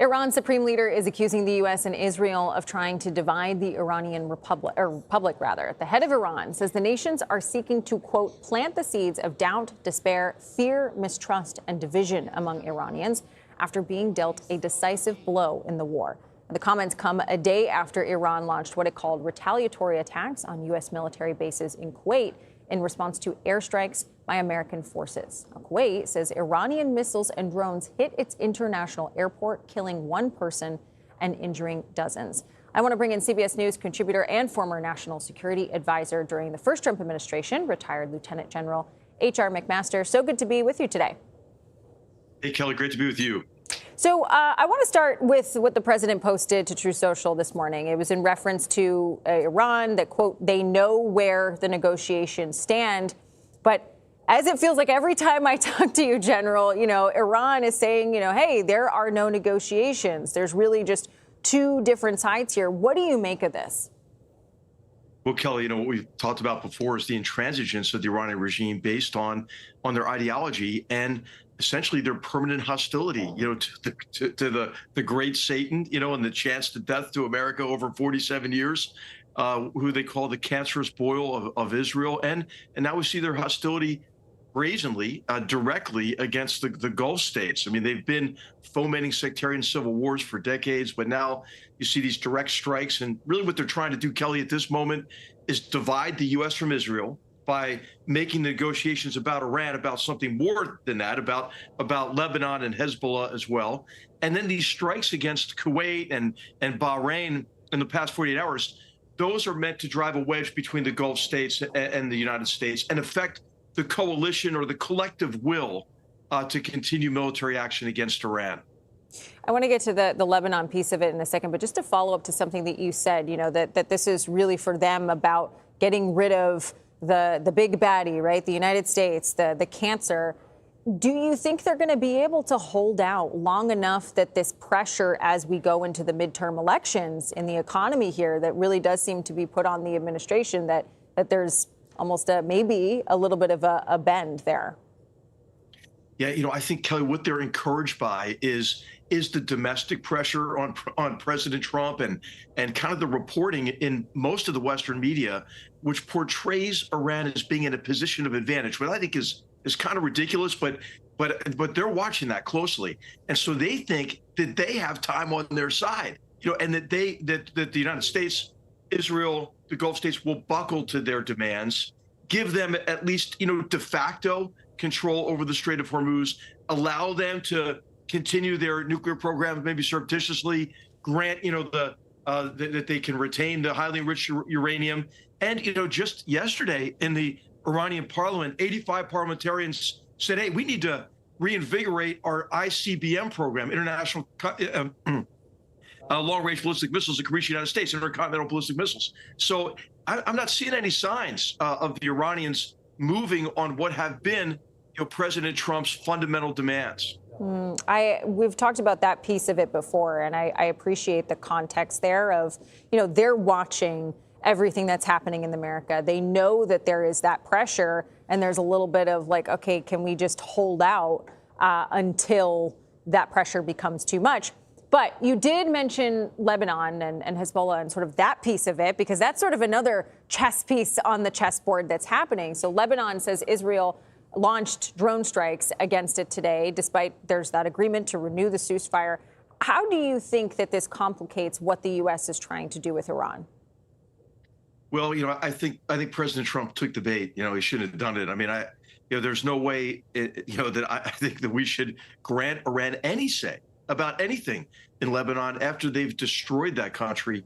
Iran's supreme leader is accusing the U.S. and Israel of trying to divide the Iranian republic. The head of Iran says the nations are seeking to, quote, plant the seeds of doubt, despair, fear, mistrust, and division among Iranians after being dealt a decisive blow in the war. The comments come a day after Iran launched what it called retaliatory attacks on U.S. military bases in Kuwait in response to airstrikes by American forces. Kuwait says Iranian missiles and drones hit its international airport, killing one person and injuring dozens. I want to bring in CBS News contributor and former national security advisor during the first Trump administration, retired Lieutenant General H.R. McMaster. So good to be with you today. Hey, Kelly, great to be with you. So I want to start with what the president posted to True Social this morning. It was in reference to Iran that, quote, they know where the negotiations stand. But as it feels like every time I talk to you, General, Iran is saying, hey, there are no negotiations. There's really just two different sides here. What do you make of this? Well, Kelly, what we've talked about before is the intransigence of the Iranian regime based on their ideology and essentially their permanent hostility, to the great Satan, and the chance to death to America over 47 years, who they call the cancerous boil of Israel. And now we see their hostility brazenly, directly against the Gulf states. I mean, they've been fomenting sectarian civil wars for decades, but now you see these direct strikes. And really what they're trying to do, Kelly, at this moment is divide the U.S. from Israel by making negotiations about Iran about something more than that, about Lebanon and Hezbollah as well. And then these strikes against Kuwait and Bahrain in the past 48 hours, those are meant to drive a wedge between the Gulf states and the United States and affect the coalition or the collective will to continue military action against Iran. I want to get to the Lebanon piece of it in a second, but just to follow up to something that you said, that this is really for them about getting rid of the big baddie, right? The United States, the cancer. Do you think they're going to be able to hold out long enough that this pressure as we go into the midterm elections in the economy here that really does seem to be put on the administration, that there's almost maybe a little bit of a bend there? Yeah, I think, Kelly, what they're encouraged by is the domestic pressure on President Trump and kind of the reporting in most of the Western media, which portrays Iran as being in a position of advantage, what I think is kind of ridiculous, but they're watching that closely. And so they think that they have time on their side, and that the United States, Israel, the Gulf states will buckle to their demands, give them at least, de facto control over the Strait of Hormuz, allow them to continue their nuclear program, maybe surreptitiously, grant, that they can retain the highly enriched uranium. And, just yesterday in the Iranian parliament, 85 parliamentarians said, hey, we need to reinvigorate our ICBM program, International Long-Range Ballistic Missiles that can reach the United States, intercontinental ballistic missiles. So I'm not seeing any signs of the Iranians moving on what have been President Trump's fundamental demands. We've talked about that piece of it before, and I appreciate the context there of, they're watching everything that's happening in America. They know that there is that pressure, and there's a little bit of like, okay, can we just hold out until that pressure becomes too much? But you did mention Lebanon and Hezbollah and sort of that piece of it, because that's sort of another chess piece on the chessboard that's happening. So Lebanon says Israel launched drone strikes against it today, despite there's that agreement to renew the ceasefire. How do you think that this complicates what the U.S. is trying to do with Iran? Well, I think President Trump took the bait. He shouldn't have done it. I mean, there's no way, that I think that we should grant Iran any say about anything in Lebanon after they've destroyed that country,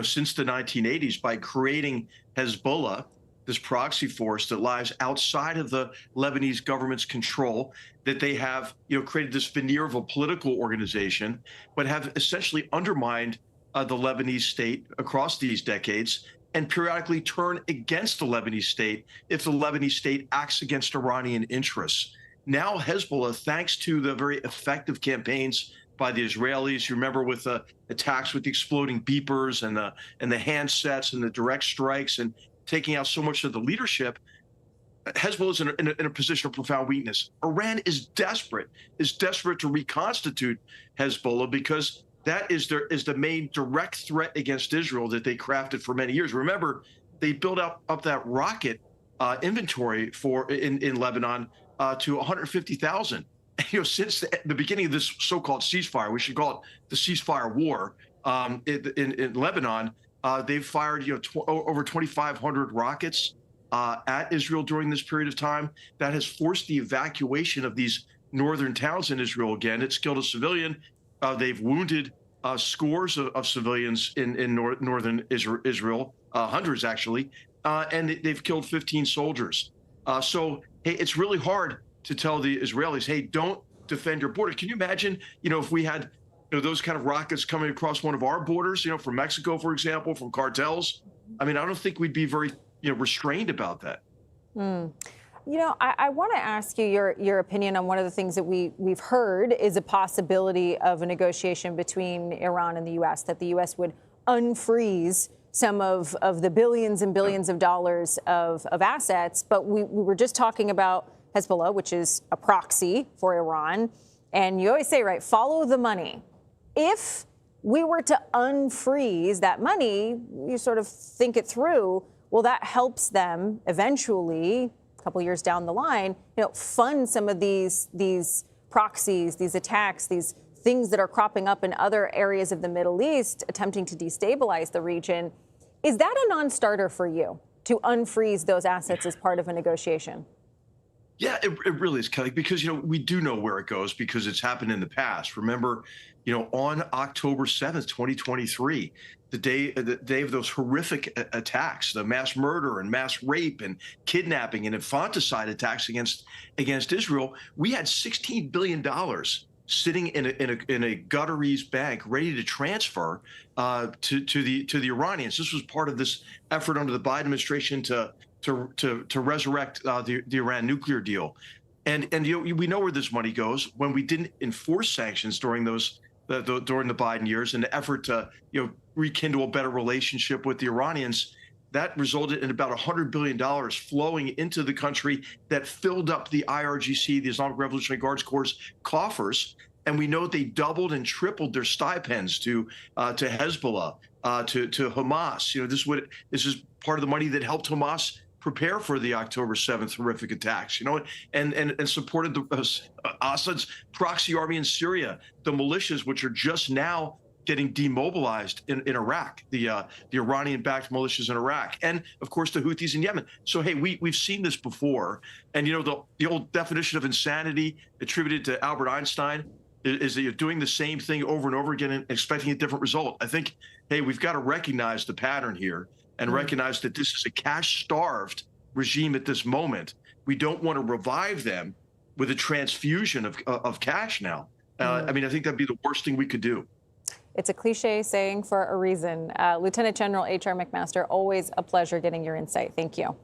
since the 1980s by creating Hezbollah, this proxy force that lies outside of the Lebanese government's control, that they have, created this veneer of a political organization, but have essentially undermined the Lebanese state across these decades and periodically turn against the Lebanese state if the Lebanese state acts against Iranian interests. Now Hezbollah, thanks to the very effective campaigns by the Israelis, you remember with the attacks with the exploding beepers and the handsets and the direct strikes and taking out so much of the leadership, Hezbollah is in a position of profound weakness. Iran is desperate to reconstitute Hezbollah because that is the main direct threat against Israel that they crafted for many years. Remember, they built up that rocket inventory in Lebanon to 150,000. Since the beginning of this so-called ceasefire, we should call it the ceasefire war in Lebanon, they've fired over 2,500 rockets at Israel during this period of time. That has forced the evacuation of these northern towns in Israel again. It's killed a civilian. They've wounded scores of civilians in northern Israel, hundreds actually, and they've killed 15 soldiers. So hey, it's really hard to tell the Israelis, hey, don't defend your border. Can you imagine, if we had those kind of rockets coming across one of our borders, from Mexico, for example, from cartels? I mean, I don't think we'd be very restrained about that. I want to ask you your opinion on one of the things that we've heard is a possibility of a negotiation between Iran and the U.S., that the U.S. would unfreeze some of the billions and billions of dollars of assets. But we were just talking about Hezbollah, which is a proxy for Iran. And you always say, right, follow the money. If we were to unfreeze that money, you sort of think it through. Well, that helps them eventually, a couple years down the line, fund some of these proxies, these attacks, these things that are cropping up in other areas of the Middle East, attempting to destabilize the region. Is that a non-starter for you to unfreeze those assets as part of a negotiation? Yeah, it really is, Kelly, because, we do know where it goes because it's happened in the past. Remember, on October 7th, 2023, the day of those horrific attacks, the mass murder and mass rape and kidnapping and infanticide attacks against Israel, we had $16 billion sitting in a Qatarese bank ready to transfer to the Iranians. This was part of this effort under the Biden administration to resurrect the Iran nuclear deal. And we know where this money goes. When we didn't enforce sanctions during the Biden years in the effort to rekindle a better relationship with the Iranians, that resulted in about $100 billion flowing into the country that filled up the IRGC, the Islamic Revolutionary Guards Corps' coffers. And we know they doubled and tripled their stipends to Hezbollah, to Hamas. This is part of the money that helped Hamas prepare for the October 7th horrific attacks, and supported Assad's proxy army in Syria, the militias, which are just now getting demobilized in Iraq, the Iranian-backed militias in Iraq, and of course the Houthis in Yemen. So hey, we've seen this before, and the old definition of insanity attributed to Albert Einstein is that you're doing the same thing over and over again and expecting a different result. I think, hey, we've got to recognize the pattern here and recognize that this is a cash-starved regime at this moment. We don't want to revive them with a transfusion of cash now. I mean, I think that'd be the worst thing we could do. It's a cliche saying for a reason. Lieutenant General H.R. McMaster, always a pleasure getting your insight. Thank you.